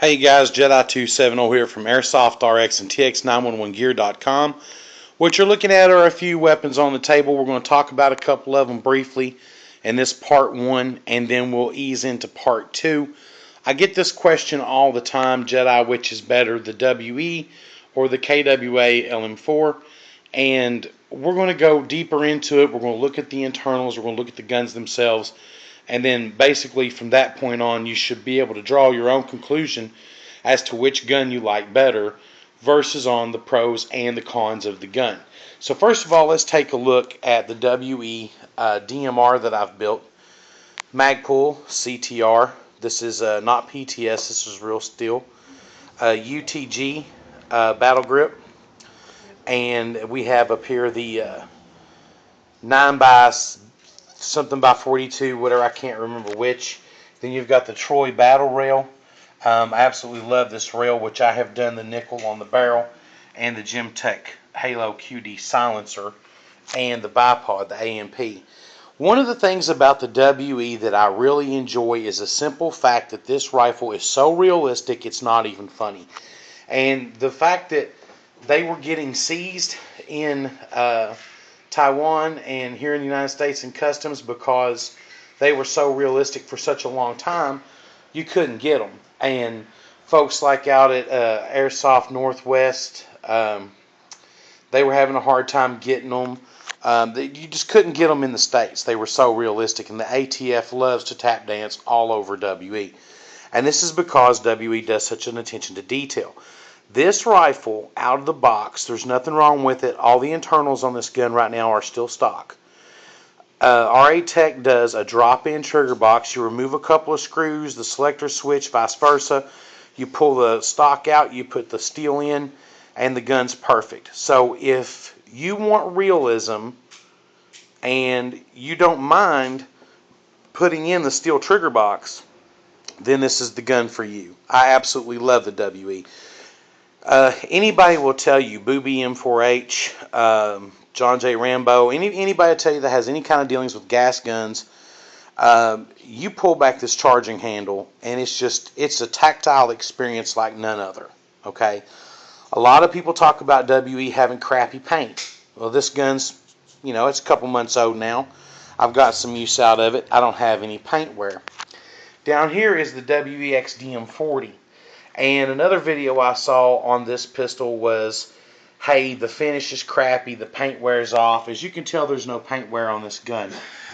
Hey guys, Jedi270 here from Airsoft RX and TX911gear.com. What you're looking at are a few weapons on the table. We're going to talk about a couple of them briefly in this part 1, and then we'll ease into part 2. I get this question all the time, Jedi, which is better, the WE or the KWA LM4? And we're going to go deeper into it. We're going to look at the internals. We're going to look at the guns themselves. And then basically from that point on, you should be able to draw your own conclusion as to which gun you like better versus on the pros and the cons of the gun. So first of all, let's take a look at the WE DMR that I've built. Magpul CTR. This is not PTS. This is real steel. UTG battle grip. And we have up here the 9 by something by 42, whatever, I can't remember which. Then you've got the Troy battle rail. I absolutely love this rail, which I have done the nickel on the barrel, and the Gemtech Halo QD silencer, and the bipod, the AMP. One of the things about the WE that I really enjoy is the simple fact that this rifle is so realistic it's not even funny. And the fact that they were getting seized in Taiwan and here in the United States in customs because they were so realistic for such a long time, you couldn't get them. And folks like out at Airsoft Northwest, they were having a hard time getting them. You just couldn't get them in the States. They were so realistic, and the ATF loves to tap dance all over WE. And this is because WE does such an attention to detail. This rifle, out of the box, there's nothing wrong with it. All the internals on this gun right now are still stock. RA Tech does a drop-in trigger box. You remove a couple of screws, the selector switch, vice versa. You pull the stock out, you put the steel in, and the gun's perfect. So if you want realism and you don't mind putting in the steel trigger box, then this is the gun for you. I absolutely love the WE. Anybody will tell you, Booby M4H, John J. Rambo, anybody will tell you that has any kind of dealings with gas guns, you pull back this charging handle, and it's a tactile experience like none other. Okay, a lot of people talk about WE having crappy paint. Well, this gun's, it's a couple months old now. I've got some use out of it. I don't have any paint wear. Down here is the WEX DM40. And another video I saw on this pistol was, hey, the finish is crappy, the paint wears off. As you can tell, there's no paint wear on this gun,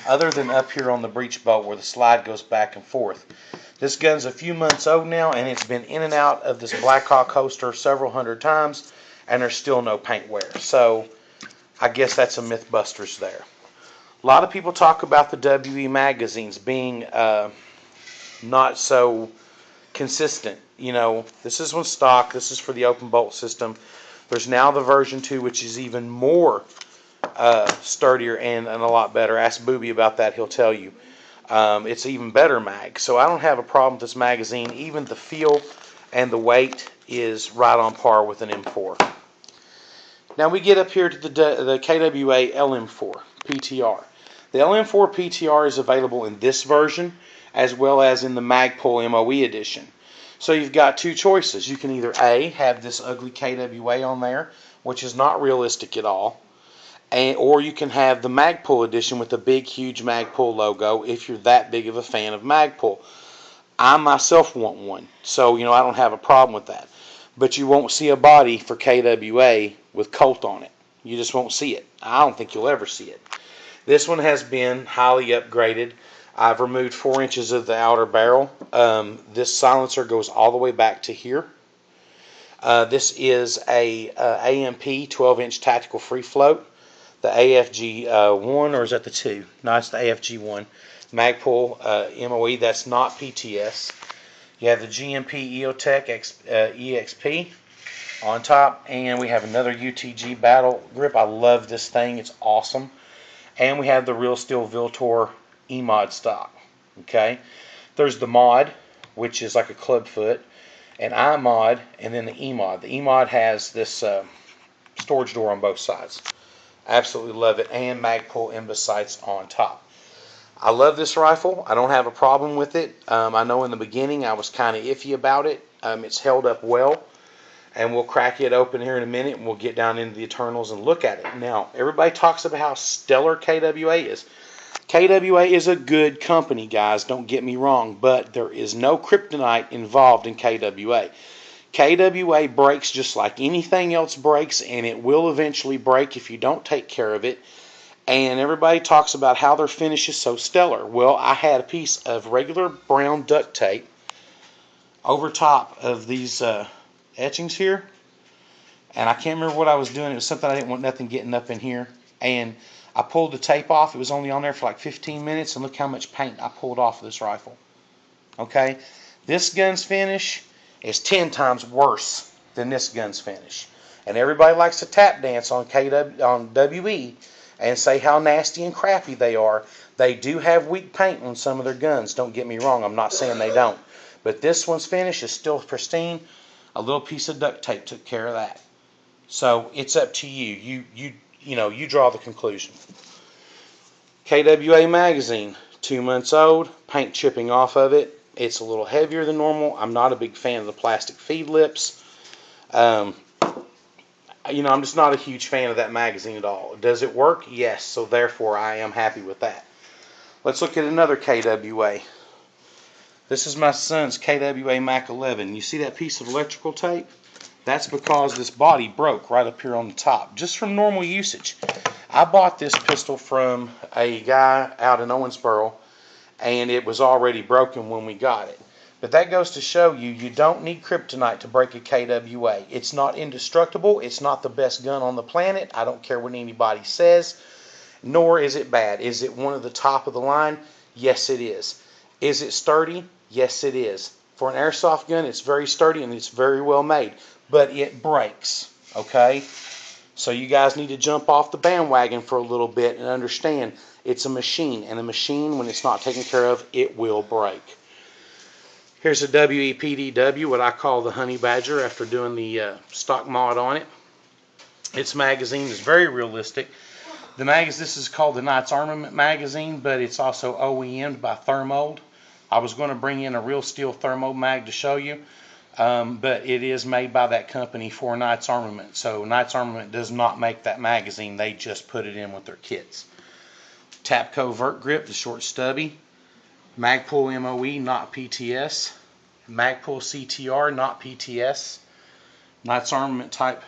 other than up here on the breech bolt where the slide goes back and forth. This gun's a few months old now, and it's been in and out of this Blackhawk holster several hundred times, and there's still no paint wear. So I guess that's a Mythbusters there. A lot of people talk about the WE magazines being not so consistent. This is one stock. This is for the open bolt system. There's now the version 2, which is even more sturdier and a lot better. Ask Booby about that. He'll tell you. It's even better mag. So I don't have a problem with this magazine. Even the feel and the weight is right on par with an M4. Now we get up here to the KWA LM4 PTR. The LM4 PTR is available in this version as well as in the Magpul MOE edition. So you've got two choices. You can either A, have this ugly KWA on there, which is not realistic at all, or you can have the Magpul edition with the big, huge Magpul logo if you're that big of a fan of Magpul. I myself want one, so I don't have a problem with that. But you won't see a body for KWA with Colt on it. You just won't see it. I don't think you'll ever see it. This one has been highly upgraded. I've removed 4 inches of the outer barrel. This silencer goes all the way back to here. This is a AMP 12-inch tactical free float. The AFG 1, or is that the 2? No, it's the AFG 1. Magpul MOE, that's not PTS. You have the GMP EOTech EXP on top, and we have another UTG battle grip. I love this thing. It's awesome. And we have the Real Steel Viltor E-Mod stock. Okay, there's the mod, which is like a club foot, an I-Mod, and then the E-Mod. The E-Mod has this storage door on both sides. Absolutely love it, and Magpul Imbus sights on top. I love this rifle. I don't have a problem with it. I know in the beginning I was kind of iffy about it. It's held up well, and we'll crack it open here in a minute, and we'll get down into the internals and look at it. Now, everybody talks about how stellar KWA is. KWA is a good company, guys, don't get me wrong, but there is no kryptonite involved in KWA. KWA breaks just like anything else breaks, and it will eventually break if you don't take care of it. And everybody talks about how their finish is so stellar. Well, I had a piece of regular brown duct tape over top of these etchings here, and I can't remember what I was doing. It was something I didn't want nothing getting up in here, and I pulled the tape off. It was only on there for like 15 minutes, and look how much paint I pulled off of this rifle. Okay, this gun's finish is 10 times worse than this gun's finish, and everybody likes to tap dance on WE and say how nasty and crappy they are. They do have weak paint on some of their guns, don't get me wrong. I'm not saying they don't, but this one's finish is still pristine. A little piece of duct tape took care of that. So it's up to you. You draw the conclusion. KWA magazine, 2 months old, paint chipping off of it. It's a little heavier than normal. I'm not a big fan of the plastic feed lips. I'm just not a huge fan of that magazine at all. Does it work? Yes. So therefore, I am happy with that. Let's look at another KWA. This is my son's KWA Mac 11. You see that piece of electrical tape? That's because this body broke right up here on the top, just from normal usage. I bought this pistol from a guy out in Owensboro, and it was already broken when we got it. But that goes to show you, you don't need kryptonite to break a KWA. It's not indestructible. It's not the best gun on the planet. I don't care what anybody says, nor is it bad. Is it one of the top of the line? Yes, it is. Is it sturdy? Yes, it is. For an airsoft gun, it's very sturdy and it's very well made, but it breaks, okay? So you guys need to jump off the bandwagon for a little bit and understand it's a machine, and a machine, when it's not taken care of, it will break. Here's a WEPDW, what I call the Honey Badger, after doing the stock mod on it. Its magazine is very realistic. This is called the Knights Armament magazine, but it's also OEM'd by Thermold. I was going to bring in a real steel Thermo mag to show you, but it is made by that company for Knights Armament. So Knights Armament does not make that magazine. They just put it in with their kits. Tapco Vert Grip, the short stubby. Magpul MOE, not PTS. Magpul CTR, not PTS. Knights Armament type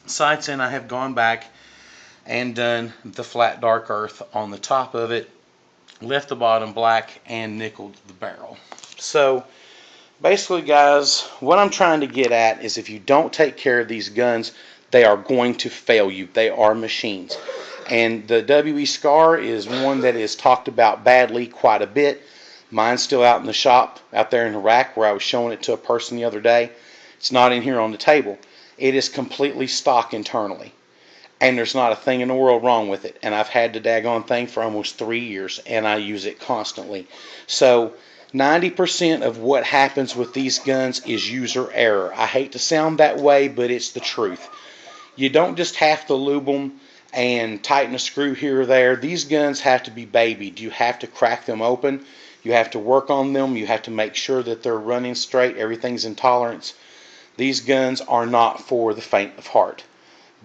sights, and I have gone back and done the flat dark earth on the top of it, left the bottom black, and nickeled the barrel. So basically, guys, what I'm trying to get at is if you don't take care of these guns, they are going to fail you. They are machines. And the WE Scar is one that is talked about badly quite a bit. Mine's still out in the shop, out there in the rack where I was showing it to a person the other day. It's not in here on the table. It is completely stock internally. And there's not a thing in the world wrong with it. And I've had the daggone thing for almost 3 years, and I use it constantly. So 90% of what happens with these guns is user error. I hate to sound that way, but it's the truth. You don't just have to lube them and tighten a screw here or there. These guns have to be babied. You have to crack them open. You have to work on them. You have to make sure that they're running straight. Everything's in tolerance. These guns are not for the faint of heart.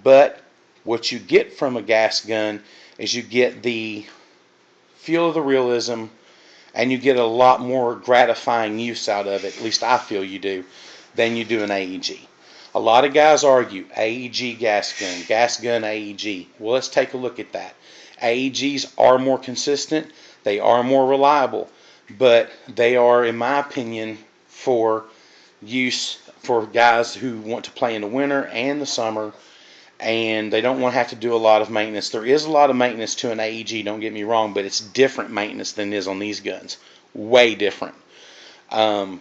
But what you get from a gas gun is you get the feel of the realism, and you get a lot more gratifying use out of it, at least I feel you do, than you do an AEG. A lot of guys argue AEG gas gun AEG. Well, let's take a look at that. AEGs are more consistent, they are more reliable, but they are, in my opinion, for use for guys who want to play in the winter and the summer, and they don't want to have to do a lot of maintenance. There is a lot of maintenance to an AEG, don't get me wrong, but it's different maintenance than it is on these guns. Way different. I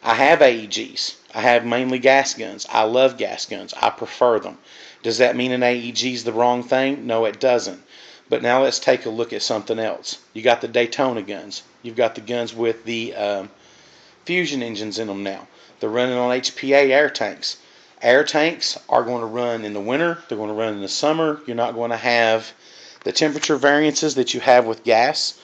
have AEGs. I have mainly gas guns. I love gas guns. I prefer them. Does that mean an AEG is the wrong thing? No, it doesn't. But now let's take a look at something else. You got the Daytona guns. You've got the guns with the fusion engines in them now. They're running on HPA air tanks. Air tanks are going to run in the winter. They're going to run in the summer. You're not going to have the temperature variances that you have with gas.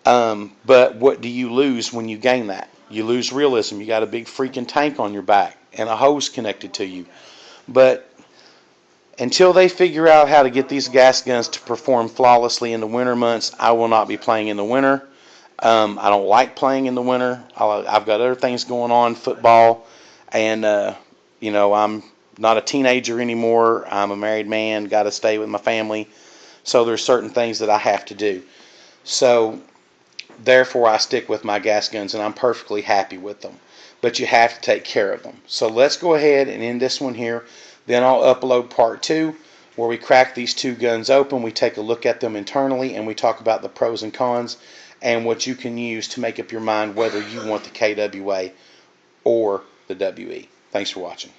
But what do you lose when you gain that? You lose realism. You got a big freaking tank on your back and a hose connected to you. But until they figure out how to get these gas guns to perform flawlessly in the winter months, I will not be playing in the winter. I don't like playing in the winter. I've got other things going on, football, and I'm not a teenager anymore. I'm a married man, got to stay with my family. So there's certain things that I have to do. So therefore, I stick with my gas guns, and I'm perfectly happy with them. But you have to take care of them. So let's go ahead and end this one here. Then I'll upload part 2, where we crack these 2 guns open. We take a look at them internally, and we talk about the pros and cons and what you can use to make up your mind whether you want the KWA or the WE. Thanks for watching.